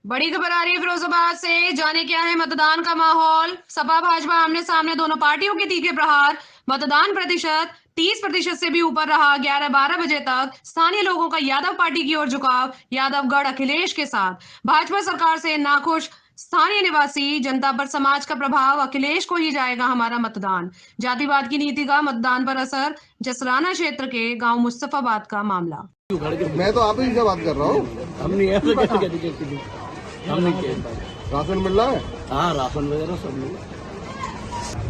बड़ी खबर आ रही है फिरोजाबाद से। जाने क्या है मतदान का माहौल। सपा भाजपा आमने सामने, दोनों पार्टियों के तीखे प्रहार। मतदान प्रतिशत 30% से भी ऊपर रहा। 11-12 बजे तक स्थानीय लोगों का यादव पार्टी की ओर झुकाव। यादवगढ़ अखिलेश के साथ। भाजपा सरकार से नाखुश स्थानीय निवासी। जनता पर समाज का प्रभाव, अखिलेश को ही जाएगा हमारा मतदान। जातिवाद की नीति का मतदान पर असर। जसराना क्षेत्र के गांव मुस्तफाबाद का मामला। मैं तो आप ही से बात कर रहा हूँ। हमने ऐसे कैसे हमने किया राशन मिल रहा है? हाँ, राशन वगैरह सब मिला।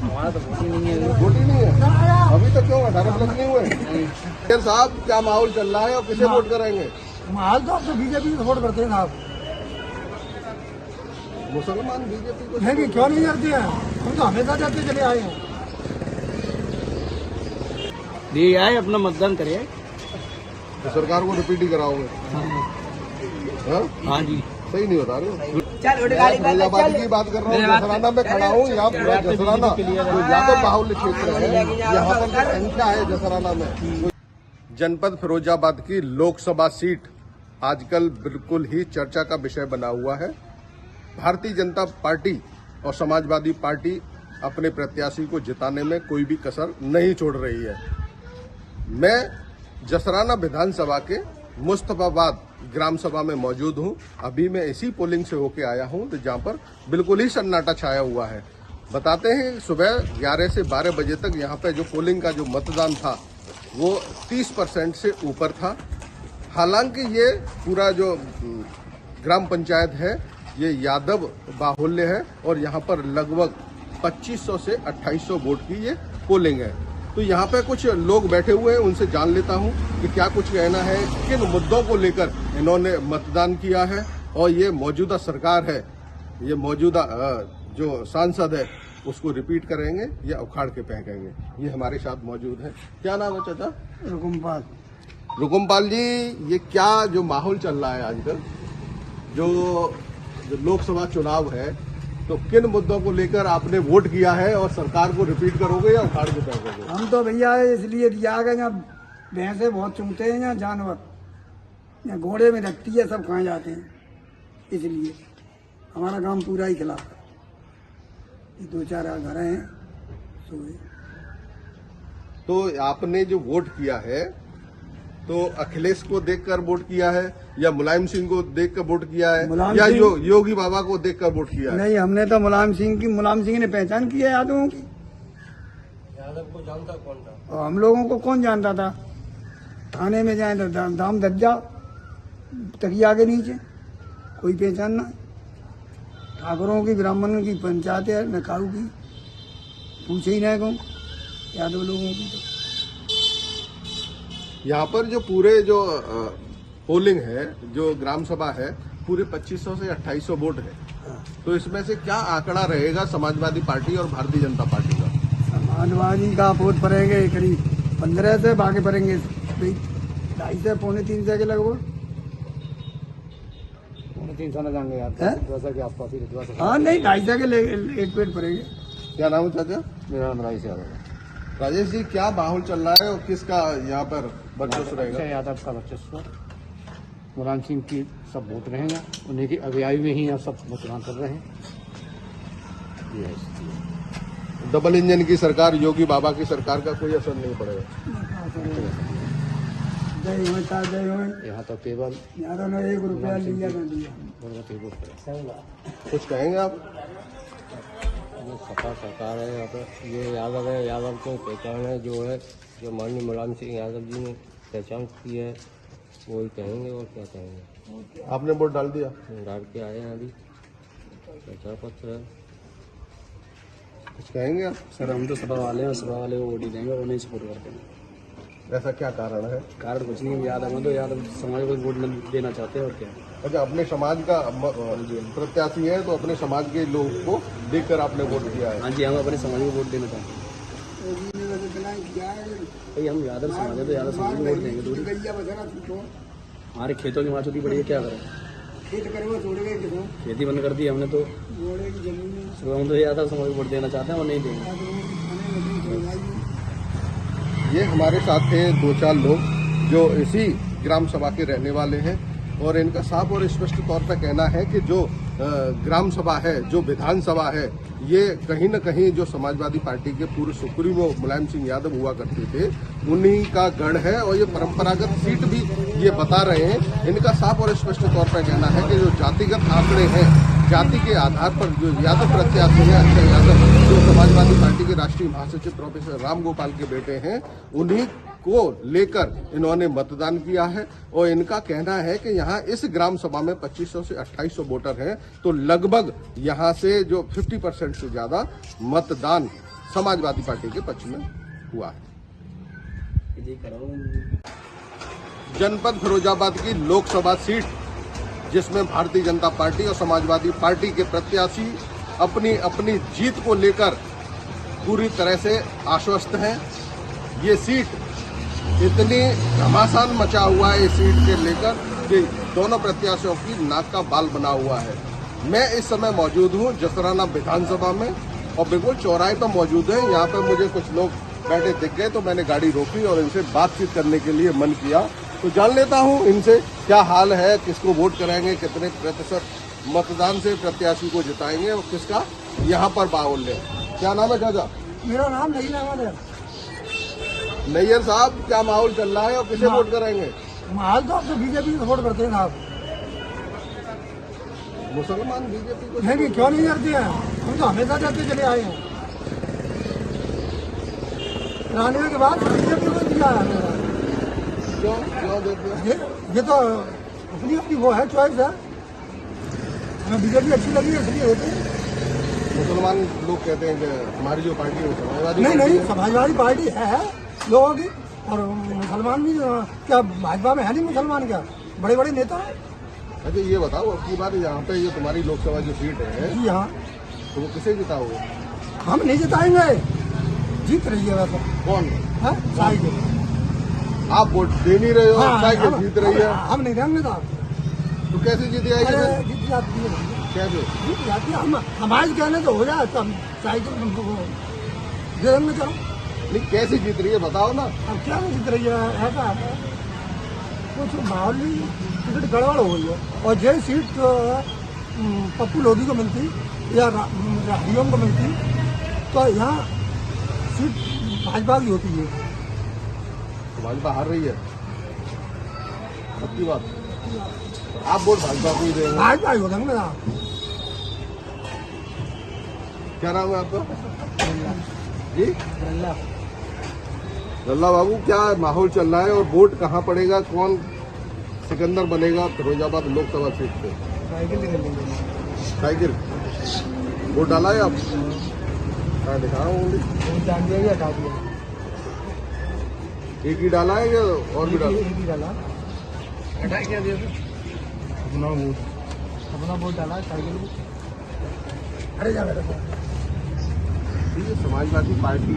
हमारा तो वोट ही नहीं है। वोट ही नहीं है अभी तक। क्यों 18+ नहीं हुए? फिर साहब क्या माहौल चल रहा है और किसे वोट करेंगे? माहौल तो आप तो बीजेपी को वोट करते हैं साहब। मुसलमान बीजेपी को नहीं क्यों नहीं करते हैं? हम तो हमेशा जाते चले आए हैं। ये आए अपना मतदान करे। तो सरकार को रिपीट ही कराओगे? हाँ? हाँ जी, सही नहीं बता रहे हो। मैं फैजाबाद की बात कर रहा हूँ। जसराना में खड़ा हूँ। यहाँ पूरा जसराना जो ज्यादा बाहुल्य क्षेत्र है, यहाँ पर जो संख्या है जसराना में। जनपद फिरोजाबाद की लोकसभा सीट आजकल बिल्कुल ही चर्चा का विषय बना हुआ है। भारतीय जनता पार्टी और समाजवादी पार्टी अपने प्रत्याशी को जिताने में कोई भी कसर नहीं छोड़ रही है। मैं जसराना विधानसभा के मुस्तफाबाद ग्राम सभा में मौजूद हूं। अभी मैं इसी पोलिंग से होके आया हूं, तो जहां पर बिल्कुल ही सन्नाटा छाया हुआ है। बताते हैं, सुबह 11 से 12 बजे तक यहाँ पे जो पोलिंग का जो मतदान था वो 30% से ऊपर था। हालांकि ये पूरा जो ग्राम पंचायत है ये यादव बाहुल्य है और यहाँ पर लगभग 2500 से 2800 वोट की ये पोलिंग है। तो यहाँ पे कुछ लोग बैठे हुए हैं, उनसे जान लेता हूँ कि क्या कुछ कहना है, किन मुद्दों को लेकर इन्होंने मतदान किया है और ये मौजूदा सरकार है, ये मौजूदा जो सांसद है उसको रिपीट करेंगे या उखाड़ के फेंकेंगे। ये हमारे साथ मौजूद है। क्या नाम है चाचा? रुकुमपाल। रुकुमपाल जी, ये क्या जो माहौल चल रहा है आजकल, जो लोकसभा चुनाव है, तो किन मुद्दों को लेकर आपने वोट किया है और सरकार को रिपीट करोगे या उखाड़ के फेंकोगे? हम तो भैया इसलिए दिया गया, यहाँ भैंसे बहुत चूमते हैं, यहाँ जानवर यहाँ घोड़े में रखती है, सब खाए जाते हैं, इसलिए हमारा काम पूरा ही खिलाफ है। ये 2-4 घर हैं तो आपने जो वोट किया है तो अखिलेश को देखकर वोट किया है या मुलायम सिंह को देखकर वोट किया है या योगी बाबा को देखकर वोट किया है? नहीं, हमने तो मुलायम सिंह ने पहचान की है यादवों की। यादव को जानता कौन था? और हम लोगों को कौन जानता था? थाने में जाए तो दाम दब जाओ, तकिया के नीचे कोई पहचान ना। ठाकुरों की, ब्राह्मणों की पंचायत है, न काऊ की पूछे ही नहीं कौन यादव लोगों की। तो यहाँ पर जो पूरे जो पोलिंग है, जो ग्राम सभा है, पूरे 2500 से 2800 वोट है। तो इसमें से क्या आंकड़ा रहेगा समाजवादी पार्टी और भारतीय जनता पार्टी का? समाजवादी का वोट पड़ेंगे करीब 15 से, बाकी पड़ेंगे 250 से 2.25 के लगभग। 300 न जाएंगे यार, 200 के आसपास ही। हाँ नहीं, 250 के एक पेट पड़ेंगे। क्या नाम है चाचा? मेरा नाम राजेश यादव है। राजेश जी, क्या माहौल चल रहा है और किसका यहाँ पर वर्चस्व रहेगा? यादव का वर्चस्व, मुलायम सिंह की सब वोट रहेगा, उन्हीं की अगुवाई में ही यहाँ सब मतदान कर रहे हैं। डबल इंजन की सरकार, योगी बाबा की सरकार का कोई असर नहीं पड़ेगा। जय हो ता जय हो। यहाँ तो केवल यारों ने 1 रुपया लिया न दिया। कुछ कहेंगे आप? ये सपा सरकार है यहाँ पर, ये यादव है, यादव को पहचान है, जो है जो माननीय मुलायम सिंह यादव जी ने पहचान की है, वही कहेंगे और क्या कहेंगे। आपने वोट डाल दिया? डाल के आए हैं अभी, पहचान पत्र है। कुछ कहेंगे आप? सर हम तो सपा वाले हैं, सपा वाले को वोट ही देंगे, उन्हें सपोर्ट करते हैं। ऐसा क्या कारण है? कारण कुछ नहीं, यादव तो यादव समाज को वोट देना चाहते हैं और क्या। अच्छा, अपने समाज का प्रत्याशी है तो अपने समाज के लोग को देखकर आपने वोट किया है? हाँ जी, हम अपने समाज को वोट देना चाहते हैं। भाई हम यादव समाज है तो यादव समाज को वोट देंगे थोड़ी। हमारे खेतों की माँ चोटी पड़ी है, क्या करें? खेती बंद कर दी हमने तो। हम तो यादव समाज को वोट देना चाहते हैं और नहीं देंगे। ये हमारे साथ थे 2-4 लोग जो इसी ग्राम सभा के रहने वाले हैं और इनका साफ और स्पष्ट तौर पर कहना है कि जो ग्राम सभा है, जो विधानसभा है, ये कहीं न कहीं जो समाजवादी पार्टी के पूर्व सुप्रीमो मुलायम सिंह यादव हुआ करते थे, उन्हीं का गढ़ है और ये परंपरागत सीट भी ये बता रहे हैं। इनका साफ और स्पष्ट तौर पर कहना है कि जो जातिगत आंकड़े हैं, जाति के आधार पर जो यादव प्रत्याशी है अक्षय यादव, जो समाजवादी पार्टी के राष्ट्रीय महासचिव प्रोफेसर राम गोपाल के बेटे हैं, उन्हीं को लेकर इन्होंने मतदान किया है। और इनका कहना है कि यहाँ इस ग्राम सभा में 2500 से 2800 वोटर हैं, तो लगभग यहाँ से जो 50% से ज्यादा मतदान समाजवादी पार्टी के पक्ष में हुआ है। जनपद फिरोजाबाद की लोकसभा सीट, जिसमें भारतीय जनता पार्टी और समाजवादी पार्टी के प्रत्याशी अपनी अपनी जीत को लेकर पूरी तरह से आश्वस्त हैं। ये सीट इतनी घमासान मचा हुआ है इस सीट के लेकर कि दोनों प्रत्याशियों की नाक का बाल बना हुआ है। मैं इस समय मौजूद हूँ जसराना विधानसभा में और बिल्कुल चौराहे पर मौजूद है। यहाँ पर मुझे कुछ लोग बैठे दिख गए तो मैंने गाड़ी रोकी और इनसे बातचीत करने के लिए मन किया। तो जान लेता हूँ इनसे क्या हाल है, किसको वोट कराएंगे, कितने प्रतिशत मतदान से प्रत्याशी को जिताएंगे और किसका यहाँ पर बाहुल्य है। क्या नाम है चाचा? मेरा नाम नहीं है। नैयर साहब, क्या माहौल चल रहा है और किसे वोट कराएंगे? माहौल तो आप तो बीजेपी को वोट करते हैं साहब। मुसलमान बीजेपी को नहीं, क्यों नहीं करते हैं? हम तो हमेशा जाते चले आए हैं। रानियों के बाद बीजेपी को दिया है। क्यों देते हैं? ये तो अपनी अपनी वो है, चॉइस है। हमें बीजेपी अच्छी लगी इसलिए होते हैं। मुसलमान लोग कहते हैं कि हमारी जो पार्टी है समाजवादी नहीं, समाजवादी पार्टी है लोगों की, और मुसलमान भी क्या भाजपा में है नहीं मुसलमान, क्या बड़े बड़े नेता हैं। अच्छा ये बताओ, अब की बार यहाँ पे ये तुम्हारी लोकसभा जो सीट है जी हाँ, तो वो किसे जिताओगे? हम नहीं जिताएंगे, जीत रही है वैसे। कौन है? साइकिल। आप वोट दे नहीं रहे हो, हाँ, साइकिल जीत रही है, हम नहीं देंगे साहब। तो कैसे जीत जाएगी? अरे जीत जाती है, कैसे जीत जाती है। हम हमारे कहने तो हो जाए, तो हम साइकिल हमको दे देंगे। चलो नहीं, कैसे जीत रही है बताओ ना। अब क्या जीत रही है? ऐसा है कुछ माहौल भी टिकट गड़बड़ हो गई है। और जो सीट पप्पू लोधी को मिलती या हरिओम को मिलती तो यहाँ सीट भाजपा की होती है। भाजपा हार रही है सबकी बात, आप वोट भाजपा को ही देंगे? भाजपा ही हो देंगे ना। क्या नाम है आपका? जी लल्ला बाबू, क्या माहौल चल रहा है और वोट कहाँ पड़ेगा? कौन सिकंदर बनेगा फिरोजाबाद लोकसभा सीट पे? साइकिल वोट डाला है आप? मैं दिखा रहा हूँ, एक ही डाला है या और भी डाला? एक ही डाला। क्या दिया अपना वोट डाला साइकिल को। अरे जा बेटा, ये समाजवादी पार्टी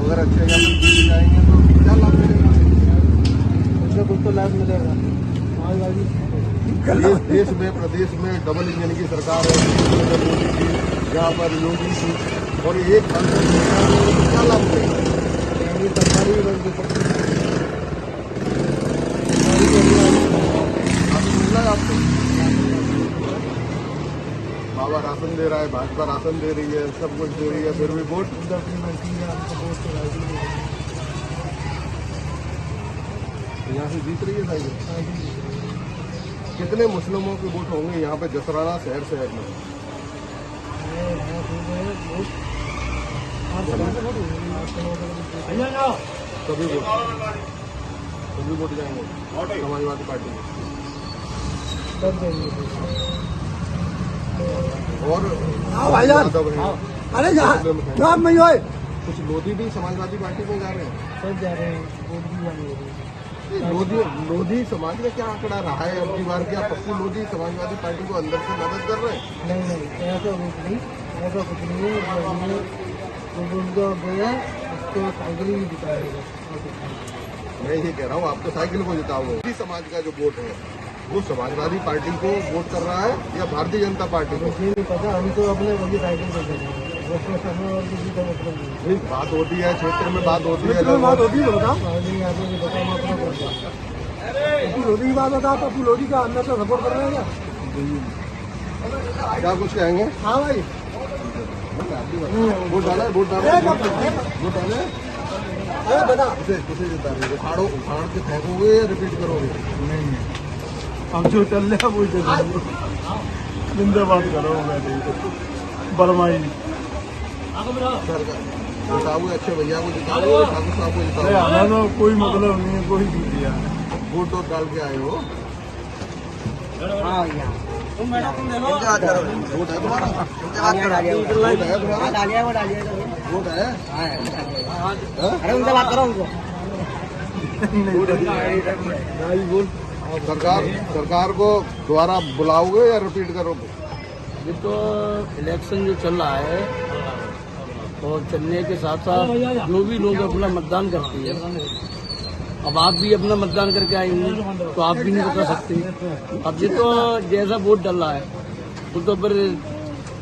अगर अच्छे जाएंगे तो क्या लाभ मिलेगा? उससे कुछ तो लाभ मिलेगा। समाजवादी देश में प्रदेश में डबल इंजन की सरकार है, मोदी जी यहाँ पर योगी जी, और एक क्या लाभ मिलेगा? सरकारी मिल रहा है आपको? बाबा राशन दे रहा है, भाजपा राशन दे रही है, सब कुछ दे रही है, फिर भी वोट यहाँ से जीत रही है साइकिल। कितने मुस्लिमों के वोट होंगे यहाँ पे जसराना शहर में? सभी वोट जाएंगे समाजवादी पार्टी में। और यादव है। अरे जहाँ में हो कुछ लोधी भी समाजवादी पार्टी में जा रहे हैं। सब जा रहे हैं। लोधी समाज में क्या आंकड़ा रहा है अब की बार? क्या पप्पू लोधी समाजवादी पार्टी को अंदर से मदद कर रहे हैं? नहीं, ऐसा कुछ नहीं, ऐसा कुछ नहीं है। उसको साइकिल ही जिताएगा। मैं ये कह रहा हूँ, आप तो साइकिल को जिताओगे। समाज का जो वोट है वो समाजवादी पार्टी को वोट कर रहा है या भारतीय जनता पार्टी को? मुझे नहीं पता, हम तो अपने वही साइकिल को देते हैं। और किसी का मतलब नहीं। बात होती है क्षेत्र में, बात होती है, बात होती है, बताओ। पप्पू लोधी की बात बता, पप्पू लोधी का अंदर से सपोर्ट कर रहे हैं क्या कुछ कहेंगे? हाँ भाई, वोट डाला है, वोट डाला है, वोट डाले हैं? बता किसे जिता रहे हो? उखाड़ के फेंकोगे या रिपीट करोगे? नहीं हम जो चल रहे हैं वो चलेंगे। जिंदाबाद करो बरमाई। जिताओगे अच्छे भैया को जिताओगे, ठाकुर साहब को जिताओगे? हमें तो कोई मतलब नहीं है, कोई भी दिया। वोट तो डाल के आए हो? हाँ भैया, वोट है तुम्हारा? वोट है तुम्हारा? वोट है? अरे उनसे बात करो उनको। सरकार को दोबारा बुलाओगे या रिपीट करोगे? ये तो इलेक्शन जो चल रहा है और चलने के साथ साथ जो भी लोग अपना मतदान करते हैं, अब आप भी अपना मतदान करके आएंगे तो आप भी नहीं बता सकते। अब ये तो जैसा वोट डल रहा है वो तो फिर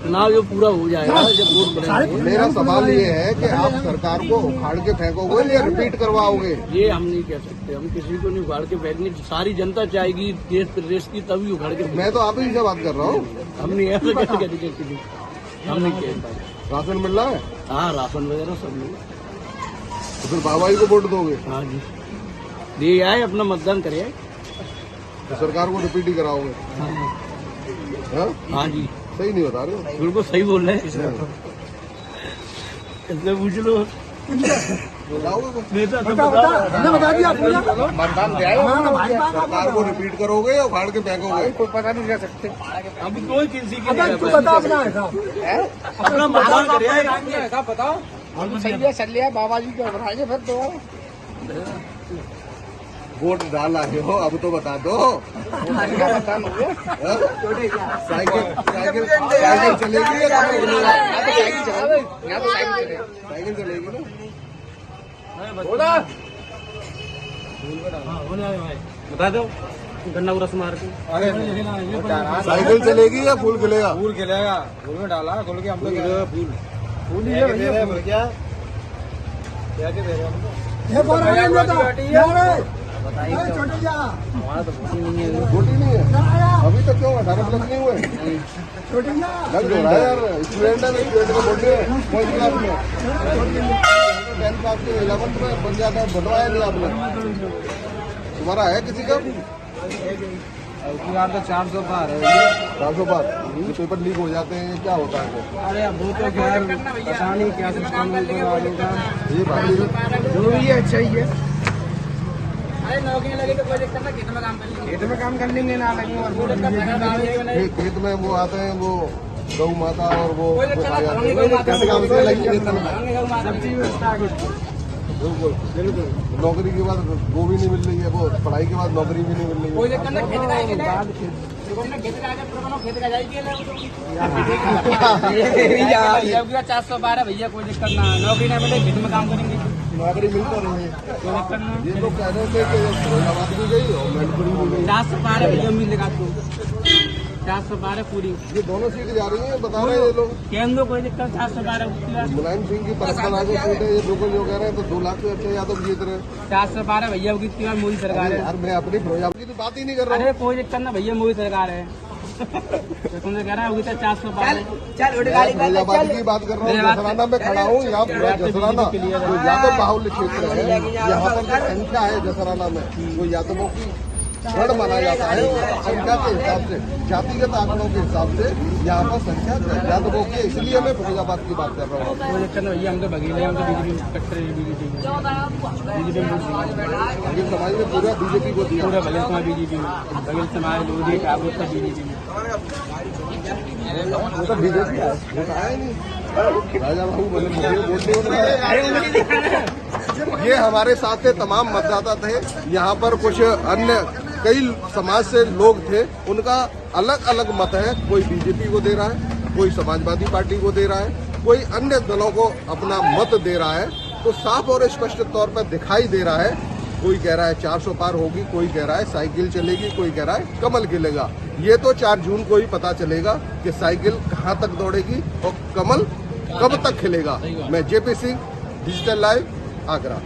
चुनाव जो पूरा हो जाएगा जब वोट पड़ेंगे। मेरा सवाल ये है कि आप सरकार को उखाड़ के फेंकोगे या रिपीट करवाओगे? ये हम नहीं कह सकते, हम किसी को नहीं उखाड़ के फेंकने, सारी जनता चाहेगी देश प्रदेश की तभी उखाड़ के। मैं तो आप ही से बात कर रहा हूँ। हम नहीं ऐसा कैसे कहते किसी को, हम नहीं कहते। राशन मिल रहा है हाँ राशन वगैरह सब लोग। तो फिर बाबा जी को वोट दोगे? हाँ जी, ये आए अपना मतदान करे। तो सरकार को रिपीट ही कराओगे? हाँ? हाँ जी सही नहीं बता रहे हो? बिल्कुल सही बोल रहे हैं। इससे पूछ लो बताओगे कुछ? बता दिया पूरा। मतदान दिया है? सरकार को रिपीट करोगे या उखाड़ के फेंकोगे? कोई पता नहीं कर सकते। अब कोई किसी की अगर तू बता अपना है अपना मतदान करे। बताओ, हम सही है, चल लिया बाबा जी को बनाएंगे फिर तो। वोट डाला है हो, अब तो बता दो। हाँ? साइकिल चलेगी या साइकिल चलेगी ना? बता दो गन्ना को रस मार के। साइकिल चलेगी या फूल खिलेगा? फूल खिलेगा, फूल में डाला खोल के हम तो फूल ही है भैया। क्या दे रहे हैं? ये बोल रहे हैं बेटा, छोटे जा छोटी नहीं है अभी तक। क्यों 18 प्लस नहीं हुए? छोटे जा लग रहा है यार, स्टूडेंट है, स्टूडेंट को बोलते हैं कौन सी क्लास में? 10th क्लास के 11th में बन जाता है, बनवाया नहीं आपने? तुम्हारा है किसी का? तो 400 पार है। 400 बार ये पेपर लीक हो जाते हैं, क्या होता है? अरे अब वो तो खैर पता नहीं क्या सिस्टम है ये भाई जो भी है अच्छा ही है। अरे नौकरी लगे तो कोई दिक्कत ना, खेत में काम कर लेंगे। खेत में काम कर लेंगे ना लगे। खेत में वो आते हैं, वो गौ माता और वो कोई आ जाते हैं। कैसे काम से लगी खेत में? सब चीज व्यवस्था आगे। बिल्कुल। नौकरी के बाद वो भी नहीं मिल रही है, वो पढ़ाई के बाद नौकरी भी नहीं मिल रही है। कोई दिक्कत ना, खेत का आएंगे ना, खेत का आगे खेत का जाएगी ना। 412 भैया, कोई दिक्कत ना, नौकरी ना मिले खेत में काम करेंगे, नौकरी मिल तो रही है। कोई दिक्कत ना। ये लोग कह रहे थे कि फरीदाबाद भी गई और मैनपुरी भी गई। 412 भैया मिलेगा आपको, 412 पूरी। ये दोनों सीट जा रही है, बता रहे हैं ये लोग। केंद्र कोई दिक्कत, 412 मुलायम सिंह की 55 आगे सीट है, ये लोकल जो कह रहे हैं तो 2 लाख से अच्छे यादव जीत रहे हैं। 412 भैया की इतनी बार मोदी सरकार है। यार मैं अपनी फरीदाबाद की तो बात ही नहीं कर रहा हूँ। अरे कोई दिक्कत ना भैया, मोदी सरकार है। तो तुमने कह रहा है 412। फरीदाबाद की बात कर रहा हूँ, जसराना में खड़ा हूँ। यहाँ पूरा जसराना जो यादव बाहुल्य क्षेत्र है, यहाँ पर जो संख्या है जसराना में, वो यादवों की गढ़ माना जाता है। संख्या के हिसाब से, जातिगत आंकड़ों के हिसाब से यहाँ पर संख्या यादवों की, इसलिए मैं फरीदाबाद की बात कर रहा हूँ। कोई दिक्कत नहीं भैया, हम तो भगीले, हम तो बीजेपी कट्टर है, बीजेपी बघेल समाज ने पूरा बीजेपी को दिया। पूरा बघेल समाज बीजेपी में, बघेल समाज लोधी ठाकुर सब बीजेपी में। वो तो बीजेपी है, वो तो आया नहीं। राजा बाबू बोले ये हमारे साथ थे, तमाम मतदाता थे। यहाँ पर कुछ अन्य कई समाज से लोग थे, उनका अलग अलग मत है। कोई बीजेपी को दे रहा है, कोई समाजवादी पार्टी को दे रहा है, कोई अन्य दलों को अपना मत दे रहा है। तो साफ और स्पष्ट तौर पर दिखाई दे रहा है, कोई कह रहा है 400 पार होगी, कोई कह रहा है साइकिल चलेगी, कोई कह रहा है कमल खिलेगा। ये तो 4 जून को ही पता चलेगा कि साइकिल कहाँ तक दौड़ेगी और कमल कब तक खिलेगा। मैं JP Singh, digital live, Agra.